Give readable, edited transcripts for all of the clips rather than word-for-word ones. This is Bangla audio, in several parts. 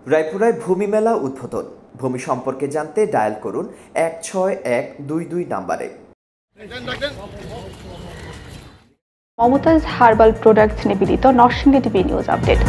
রায়পুরায় ভূমি মেলা উদ্বোধন। ভূমি সম্পর্কে জানতে ডায়াল করুন 16122 নম্বরে। মমতাজ হার্বাল প্রোডাক্টস নিবেদিত নরসিংদী টিভি নিউজ আপডেট।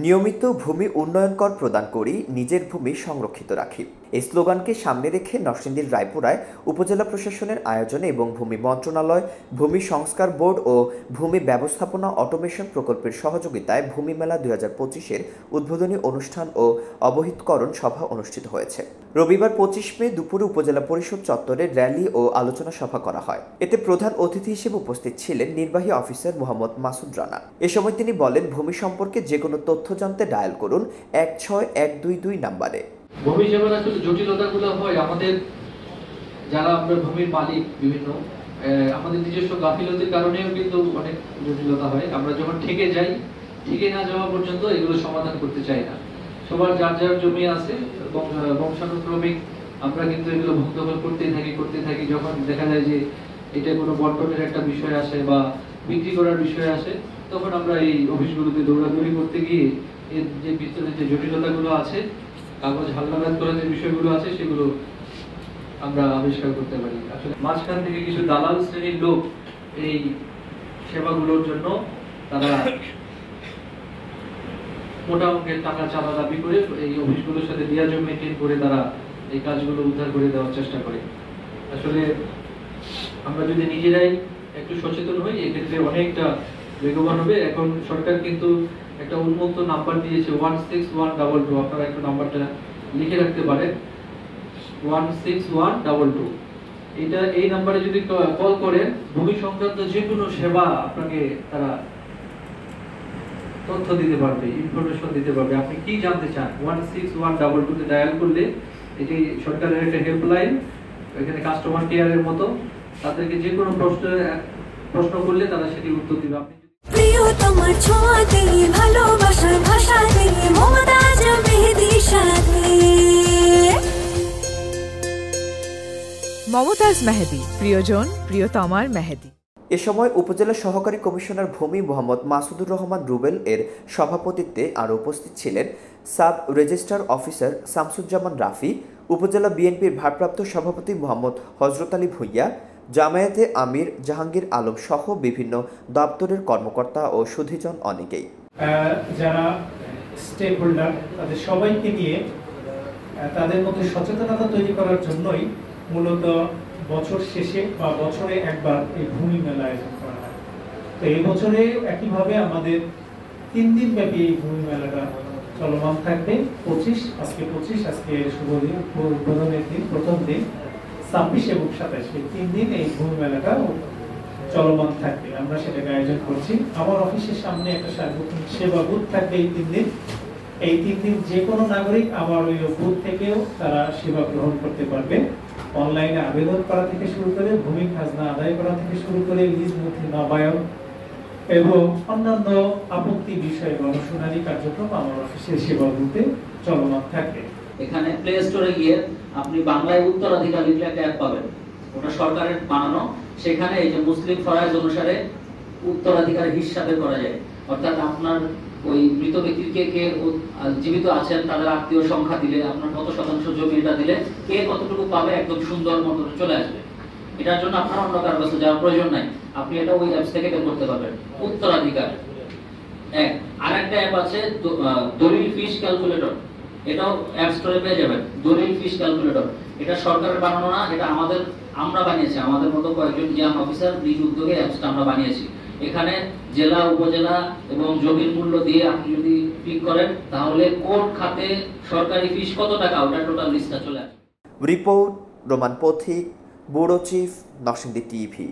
নিয়মিত ভূমি উন্নয়ন কর প্রদান করি, নিজের ভূমি সংরক্ষিত রাখি, এই স্লোগানকে সামনে রেখে নরসিংদীর রায়পুরায় উপজেলা প্রশাসনের আয়োজনে এবং ভূমি মন্ত্রণালয়, ভূমি সংস্কার বোর্ড ও ভূমি ব্যবস্থাপনা অটোমেশন প্রকল্পের সহযোগিতায় ভূমি মেলা 2025-এর উদ্বোধনী অনুষ্ঠান ও অবহিতকরণ সভা অনুষ্ঠিত হয়েছে। রবিবার 25 মে দুপুরে উপজেলা পরিষদ চত্বরে র্যালি ও আলোচনা সভা করা হয়। এতে প্রধান অতিথি হিসেবে উপস্থিত ছিলেন নির্বাহী অফিসার মোহাম্মদ মাসুদ রানা। এ সময় তিনি বলেন, ভূমি সম্পর্কে যে কোনো তথ্য জানতে ডায়াল করুন 16122 নম্বরে। ভূমি যেমন আসলে জটিলতাগুলো হয় আমাদের যারা আমরা ভূমির মালিক বিভিন্ন আমাদের নিজস্ব গাফিলতির কারণেও কিন্তু অনেক জটিলতা হয়। আমরা যখন ঠেকে যাই, ঠেকে না যাওয়া পর্যন্ত এগুলো সমাধান করতে চাই না। সবার যার যার জমি আছে এবং বংশানুক্রমিক আমরা কিন্তু এগুলো ভোগদখল করতেই থাকি। যখন দেখা যায় যে এটা কোনো বন্টনের একটা বিষয় আসে বা বিক্রি করার বিষয় আসে, তখন আমরা এই অফিসগুলোতে দৌড়াদৌড়ি করতে গিয়ে এর যে ভিতরে যে জটিলতাগুলো আছে, কাগজ হালনাগাদ করার যে বিষয়গুলো আছে, সেগুলো আমরা আবিষ্কার করতে পারি। আসলে মাঝখান থেকে কিছু দালাল শ্রেণীর লোক এই সেবাগুলোর জন্য তারা মোটা অঙ্কের টাকা চাঁদা দাবি করে এই অফিসগুলোর সাথে লিয়াজোগ মেনটেন করে তারা এই কাজগুলো উদ্ধার করে দেওয়ার চেষ্টা করে। আসলে আমরা যদি নিজেরাই একটু সচেতন হই, এক্ষেত্রে অনেকটা বেগবান হবে। এখন সরকার কিন্তু একটা উন্মুক্ত নাম্বার দিয়েছে 16122, আপনারা একটু নাম্বারটা লিখে রাখতে পারেন 16122। এই নাম্বারে যদি কল করেন ভূমি সংক্রান্ত যে কোনো সেবা আপনাকে তারা তথ্য দিতে পারবে, ইনফরমেশন দিতে পারবে। আপনি কি জানতে চান 16122 তে ডায়াল করলে এটি সরকারের একটা হেল্পলাইন, এখানে কাস্টমার কেয়ারের মতো তাদেরকে যে কোনো প্রশ্ন করলে তারা সেটি উত্তর দিবে। আপনি প্রিয় তোমার ছোঁয়াতে ভালোবাসার ভাষাতে মমতাজ মেহেদীর সাথে। মমতাজ মেহেদী, প্রিয়জন প্রিয়তমার মেহেদী। এ সময় উপজেলা সহকারী কমিশনার ভূমি মোহাম্মদ মাসুদুর রহমান রুবেল এর সভাপতিত্বে আরও উপস্থিত ছিলেন sub registrar officer Shamsuzzaman Rafi, উপজেলা বিএনপির ভারপ্রাপ্ত সভাপতি মোহাম্মদ হযরত আলী ভূঁইয়া, জামায়াতে আমির জাহাঙ্গীর আলম সহ বিভিন্ন দপ্তরের কর্মকর্তা ও সুধীজন অনেকেই। যারা স্টেক হোল্ডার তাদের সবাইকে নিয়ে তাদের মধ্যে সচেতনতা তৈরি করার জন্যই মূলত বছর শেষে বা বছরে একবার এই ভূমি মেলা আয়োজন করা হয়। তো এই বছরে একইভাবে আমাদের 3 দিন ব্যাপী এই ভূমি মেলাটা চলমান থাকবে। আজকে শুভ দিন, উদ্বোধনের দিন, প্রথম দিন 26 এবং 27, এই 3 দিন এই ভূমি মেলাটা চলমান থাকবে। আমরা সেটাকে আয়োজন করছি। আমার অফিসের সামনে একটা সার্বক্ষণিক সেবা বুথ থাকবে এই 3 দিন। এই 3 দিন যে কোনো নাগরিক আমার ওই বুথ থেকেও তারা সেবা গ্রহণ করতে পারবে। অনলাইনে আবেদন করা থেকে শুরু করে ভূমি খাজনা আদায় করা থেকে শুরু করে লিজ নথি নবায়ন এবং অন্যান্য আপত্তি বিষয়ে গণশুনানি কার্যক্রম আমার অফিসের সেবা বুথে চলমান থাকবে। এখানে প্লে স্টোরে গিয়ে আপনি বাংলায় উত্তরাধিকার লিখলে একটা অ্যাপ পাবেন, ওটা সরকারের বানানো। সেখানে এই যে মুসলিম ফরজ অনুসারে উত্তরাধিকার হিসাবে করা যায়, অর্থাৎ আপনার ওই মৃত ব্যক্তির কে জীবিত আছেন তাদের আত্মীয় সংখ্যা দিলে, আপনার কত শতাংশ জমি এটা দিলে কে কতটুকু পাবে একদম সুন্দর মতো চলে আসবে। এটার জন্য আপনার অন্য কারো কাছে যাওয়ার প্রয়োজন নাই, আপনি এটা ওই অ্যাপস থেকে বের করতে পারবেন। উত্তরাধিকার আরেকটা অ্যাপ আছে দলিল ফিস ক্যালকুলেটর, এটাও অ্যাপ স্টোরে পেয়ে যাবেন। দলিল ফিস ক্যালকুলেটর এটা সরকারের বানানো না, এটা আমরা বানিয়েছি, আমাদের মতো কয়েকজন ইয়াং অফিসার নিজ উদ্যোগে অ্যাপসটা আমরা বানিয়েছি। এখানে জেলা, উপজেলা এবং জমির মূল্য দিয়ে আপনি যদি ক্লিক করেন তাহলে কোন খাতে সরকারি ফিস কত টাকা, ওটা টোটাল লিস্টটা চলে আসবে। রিপোর্ট রোমান পথিক, ব্যুরো চিফ, নরসিংদী টিভি।